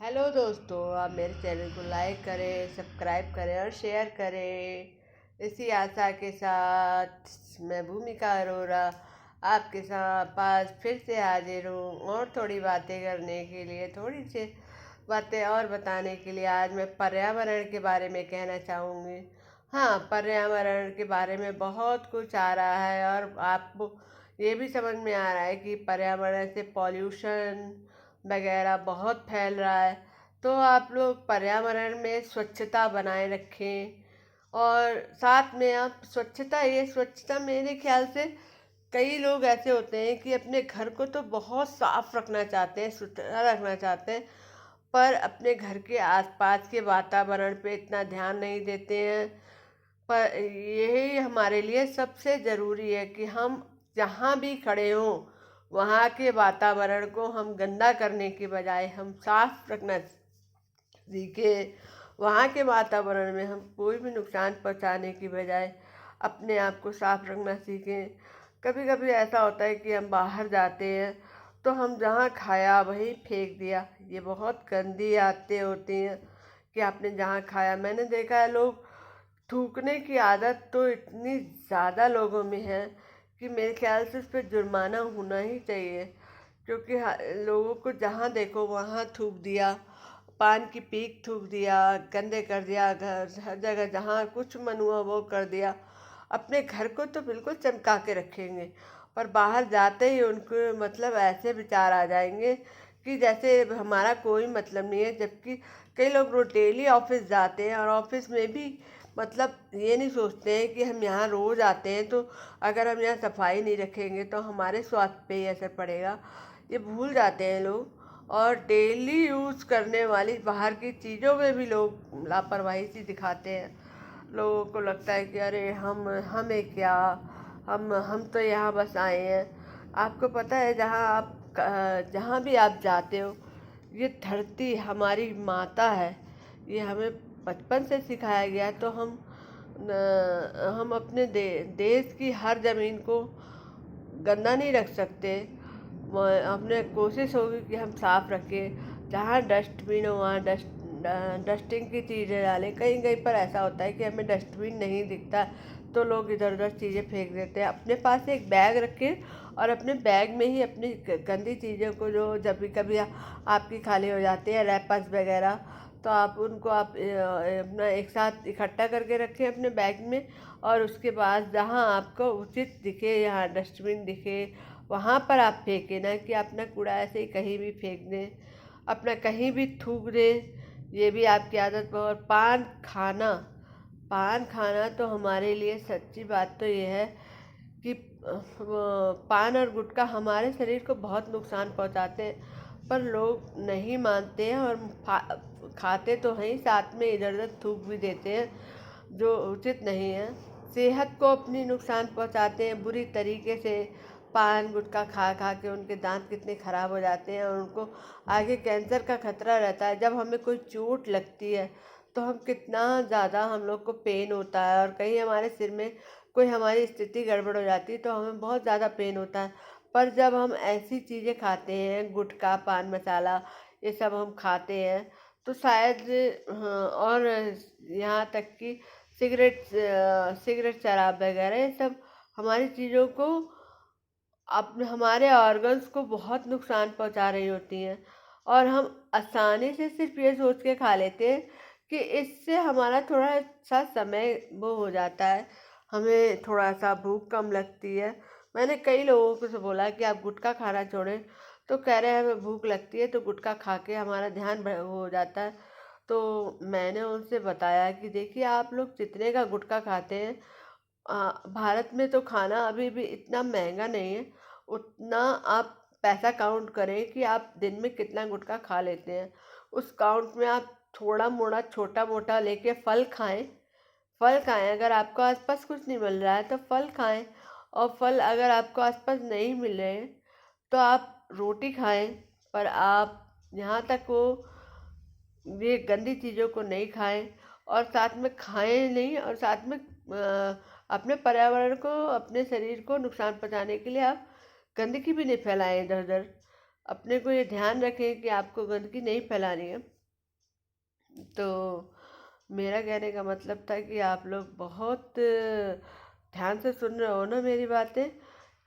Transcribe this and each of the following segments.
Hello दोस्तों, आप मेरे चैनल को लाइक करें, सब्सक्राइब करें और शेयर करें। इसी आशा के साथ मैं भूमिका अरोरा आपके साथ पास फिर से हाजिर हूँ और थोड़ी बातें करने के लिए, थोड़ी सी बातें और बताने के लिए। आज मैं पर्यावरण के बारे में कहना चाहूँगी। हाँ, पर्यावरण के बारे में बहुत कुछ आ रहा है और आपको ये भी समझ में आ रहा है कि पर्यावरण से पॉल्यूशन वगैरह बहुत फैल रहा है। तो आप लोग पर्यावरण में स्वच्छता बनाए रखें और साथ में आप स्वच्छता मेरे ख्याल से कई लोग ऐसे होते हैं कि अपने घर को तो बहुत साफ रखना चाहते हैं, सुथरा रखना चाहते हैं, पर अपने घर के आसपास के वातावरण पे इतना ध्यान नहीं देते हैं। पर यही हमारे लिए सबसे ज़रूरी है कि हम जहाँ भी खड़े हों वहाँ के वातावरण को हम गंदा करने के बजाय हम साफ रखना सीखें। वहाँ के वातावरण में हम कोई भी नुकसान पहुँचाने की बजाय अपने आप को साफ रखना सीखें। कभी कभी ऐसा होता है कि हम बाहर जाते हैं तो हम जहाँ खाया वहीं फेंक दिया। ये बहुत गंदी आदतें होती हैं कि आपने जहाँ खाया, मैंने देखा है लोग थूकने की आदत तो इतनी ज़्यादा लोगों में है कि मेरे ख्याल से उस पर जुर्माना होना ही चाहिए। क्योंकि लोगों को जहाँ देखो वहाँ थूक दिया, पान की पीक थूक दिया, गंदे कर दिया, घर हर जगह जहाँ कुछ मन हुआ वो कर दिया। अपने घर को तो बिल्कुल चमका के रखेंगे, पर बाहर जाते ही उनको मतलब ऐसे विचार आ जाएंगे कि जैसे हमारा कोई मतलब नहीं है। जबकि कई लोग डेली ऑफिस जाते हैं और ऑफिस में भी मतलब ये नहीं सोचते हैं कि हम यहाँ रोज़ आते हैं, तो अगर हम यहाँ सफाई नहीं रखेंगे तो हमारे स्वास्थ्य पे ही असर पड़ेगा। ये भूल जाते हैं लोग। और डेली यूज़ करने वाली बाहर की चीज़ों में भी लोग लापरवाही सी दिखाते हैं। लोगों को लगता है कि अरे हम हमें क्या, हम तो यहाँ बस आए हैं। आपको पता है जहाँ भी आप जाते हो, ये धरती हमारी माता है। ये हमें बचपन से सिखाया गया है। तो हम अपने देश की हर ज़मीन को गंदा नहीं रख सकते। हमने कोशिश होगी कि हम साफ रखें। जहाँ डस्टबिन हो वहाँ डस्टिंग की चीज़ें डालें। कहीं कहीं पर ऐसा होता है कि हमें डस्टबिन नहीं दिखता तो लोग इधर उधर चीज़ें फेंक देते हैं। अपने पास एक बैग रखें और अपने बैग में ही अपनी गंदी चीज़ों को, जो जब भी कभी आपकी खाली हो जाती है रैपर्स वगैरह, तो आप उनको अपना एक साथ इकट्ठा करके रखें अपने बैग में। और उसके बाद जहाँ आपको उचित दिखे, यहाँ डस्टबिन दिखे, वहाँ पर आप फेंकें, ना कि अपना कूड़ा ऐसे ही कहीं भी फेंक दें, अपना कहीं भी थूक दें। ये भी आपकी आदत हो। और पान खाना तो हमारे लिए सच्ची बात तो ये है कि पान और गुटखा हमारे शरीर को बहुत नुकसान पहुंचाते हैं, पर लोग नहीं मानते हैं और खाते तो हैं ही, साथ में इधर उधर थूक भी देते हैं, जो उचित नहीं है। सेहत को अपनी नुकसान पहुंचाते हैं बुरी तरीके से। पान गुटखा खा खा के उनके दांत कितने ख़राब हो जाते हैं और उनको आगे कैंसर का खतरा रहता है। जब हमें कोई चोट लगती है तो हम कितना ज़्यादा हम लोग को पेन होता है, और कहीं हमारे सिर में कोई हमारी स्थिति गड़बड़ हो जाती है तो हमें बहुत ज़्यादा पेन होता है। पर जब हम ऐसी चीज़ें खाते हैं, गुटखा पान मसाला ये सब हम खाते हैं, तो शायद और यहाँ तक कि सिगरेट शराब वगैरह ये सब हमारी चीज़ों को, अपने हमारे ऑर्गन्स को बहुत नुकसान पहुंचा रही होती हैं। और हम आसानी से सिर्फ ये सोच के खा लेते हैं कि इससे हमारा थोड़ा सा समय वो हो जाता है, हमें थोड़ा सा भूख कम लगती है। मैंने कई लोगों को से बोला कि आप गुटखा खाना छोड़ें, तो कह रहे हैं हमें भूख लगती है तो गुटखा खा के हमारा ध्यान वो हो जाता है। तो मैंने उनसे बताया कि देखिए, आप लोग जितने का गुटखा खाते हैं, भारत में तो खाना अभी भी इतना महंगा नहीं है। उतना आप पैसा काउंट करें कि आप दिन में कितना गुटखा खा लेते हैं। उस काउंट में आप थोड़ा मोड़ा छोटा मोटा लेके फल खाएं। फल खाएं, अगर आपको आसपास कुछ नहीं मिल रहा है तो फल खाएं। और फल अगर आपको आसपास नहीं मिल रहे हैं तो आप रोटी खाएं। पर आप यहाँ तक वो ये गंदी चीज़ों को नहीं खाएं, और साथ में खाएं नहीं, और साथ में अपने पर्यावरण को, अपने शरीर को नुकसान पहुंचाने के लिए आप गंदगी भी नहीं फैलाएं इधर उधर। अपने को ये ध्यान रखें कि आपको गंदगी नहीं फैलानी है। तो मेरा कहने का मतलब था कि आप लोग बहुत ध्यान से सुन रहे हो ना मेरी बातें,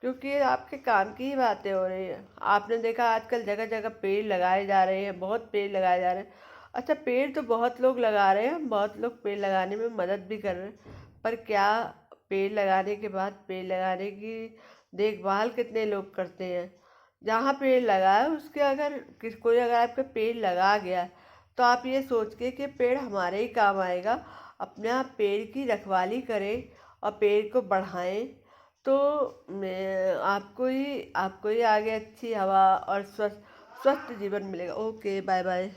क्योंकि ये आपके काम की ही बातें हो रही हैं। आपने देखा आजकल जगह जगह पेड़ लगाए जा रहे हैं, बहुत पेड़ लगाए जा रहे हैं। अच्छा, पेड़ तो बहुत लोग लगा रहे हैं, बहुत लोग पेड़ लगाने में मदद भी कर रहे हैं, पर क्या पेड़ लगाने के बाद पेड़ लगाने की देखभाल कितने लोग करते हैं? जहाँ पेड़ लगा है उसके अगर कोई अगर आपका पेड़ लगा गया तो आप ये सोच के कि पेड़ हमारे ही काम आएगा, अपने आप पेड़ की रखवाली करें और पेड़ को बढ़ाएं, तो मैं आपको ही आगे अच्छी हवा और स्वस्थ स्वस्थ जीवन मिलेगा। Okay, bye bye.